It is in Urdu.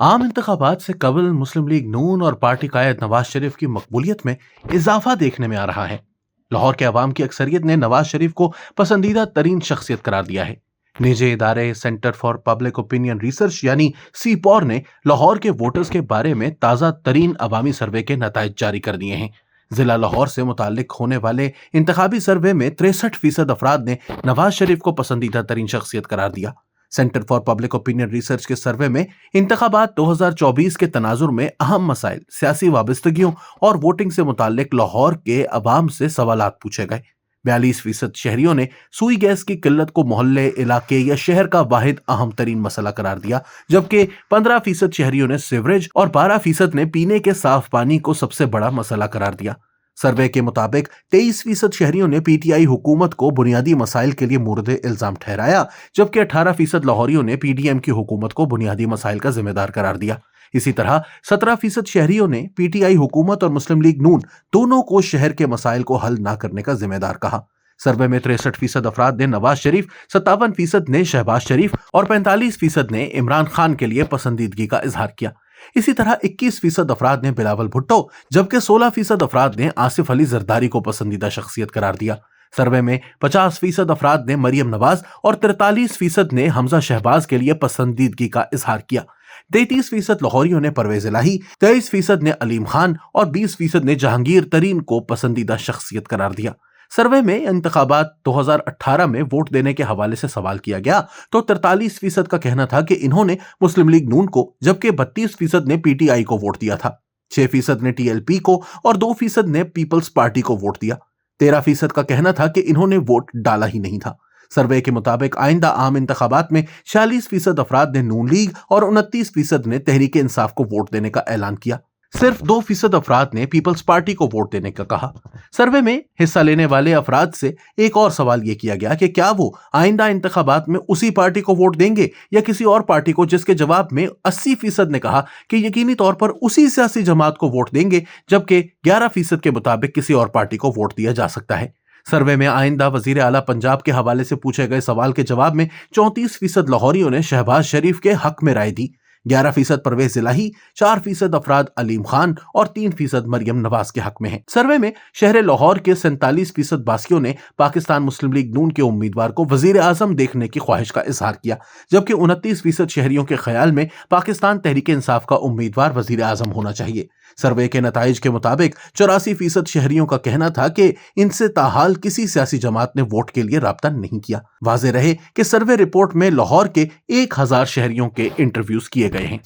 عام انتخابات سے قبل مسلم لیگ نون اور پارٹی قائد نواز شریف کی مقبولیت میں اضافہ دیکھنے میں آ رہا ہے۔ لاہور کے عوام کی اکثریت نے نواز شریف کو پسندیدہ ترین شخصیت قرار دیا ہے۔ نجی ادارے centre for public opinion research یعنی سی پور نے لاہور کے ووٹرز کے بارے میں تازہ ترین عوامی سروے کے نتائج جاری کر دیے ہیں۔ ضلع لاہور سے متعلق ہونے والے انتخابی سروے میں 63% افراد نے نواز شریف کو پسندیدہ ترین شخصیت قرار دیا۔ Centre for public opinion research کے سروے میں انتخابات 2024 کے تناظر میں اہم مسائل، سیاسی وابستگیوں اور ووٹنگ سے متعلق لاہور کے عوام سے سوالات پوچھے گئے۔ 42% شہریوں نے سوئی گیس کی قلت کو محلے، علاقے یا شہر کا واحد اہم ترین مسئلہ قرار دیا، جبکہ 15% شہریوں نے سیوریج اور 12% نے پینے کے صاف پانی کو سب سے بڑا مسئلہ قرار دیا۔ سروے کے مطابق 23% شہریوں نے پی ٹی آئی حکومت کو بنیادی مسائل کے لیے مورد الزام ٹھہرایا، جبکہ 18% لاہوریوں نے پی ڈی ایم کی حکومت کو بنیادی مسائل کا ذمہ دار قرار دیا۔ اسی طرح 17% شہریوں نے پی ٹی آئی حکومت اور مسلم لیگ نون دونوں کو شہر کے مسائل کو حل نہ کرنے کا ذمہ دار کہا۔ سروے میں 63% افراد نے نواز شریف، 57% نے شہباز شریف اور 45% نے عمران خان کے لیے پسندیدگی کا اظہار کیا۔ اسی طرح 21% افراد نے بلاول بھٹو، جبکہ 16% افراد نے آصف علی زرداری کو پسندیدہ شخصیت قرار دیا۔ سروے میں 50% افراد نے مریم نواز اور 43% نے حمزہ شہباز کے لیے پسندیدگی کا اظہار کیا۔ 33% لاہوریوں نے پرویز الہی، 23% نے علیم خان اور 20% نے جہانگیر ترین کو پسندیدہ شخصیت قرار دیا۔ سروے میں انتخابات 2018 میں ووٹ دینے کے حوالے سے سوال کیا گیا تو 43% کا کہنا تھا کہ انہوں نے مسلم لیگ نون کو، جبکہ 32% نے پی ٹی آئی کو ووٹ دیا تھا، 6% نے ٹی ایل پی کو اور 2% نے پیپلز پارٹی کو ووٹ دیا۔ 13% کا کہنا تھا کہ انہوں نے ووٹ ڈالا ہی نہیں تھا۔ سروے کے مطابق آئندہ عام انتخابات میں 46% افراد نے نون لیگ اور 29% نے تحریک انصاف کو ووٹ دینے کا اعلان کیا۔ صرف 2% افراد نے پیپلز پارٹی کو ووٹ دینے کا کہا۔ سروے میں حصہ لینے والے افراد سے ایک اور سوال یہ کیا گیا کہ کیا وہ آئندہ انتخابات میں اسی پارٹی کو ووٹ دیں گے یا کسی اور پارٹی کو، جس کے جواب میں 80% نے کہا کہ یقینی طور پر اسی سیاسی جماعت کو ووٹ دیں گے، جبکہ 11% کے مطابق کسی اور پارٹی کو ووٹ دیا جا سکتا ہے۔ سروے میں آئندہ وزیر اعلیٰ پنجاب کے حوالے سے پوچھے گئے سوال کے جواب میں 34% لاہوریوں نے شہباز شریف کے حق میں رائے دی، 11% پرویز الہی، 4% افراد علیم خان اور 3% مریم نواز کے حق میں ہیں۔ سروے میں شہر لاہور کے 47% باسیوں نے پاکستان مسلم لیگ نون کے امیدوار کو وزیر اعظم دیکھنے کی خواہش کا اظہار کیا، جبکہ 29% شہریوں کے خیال میں پاکستان تحریک انصاف کا امیدوار وزیر اعظم ہونا چاہیے۔ سروے کے نتائج کے مطابق 84% شہریوں کا کہنا تھا کہ ان سے تاحال کسی سیاسی جماعت نے ووٹ کے لیے رابطہ نہیں کیا۔ واضح رہے کہ سروے رپورٹ میں لاہور کے 1000 شہریوں کے انٹرویوز کیے گئے ہیں۔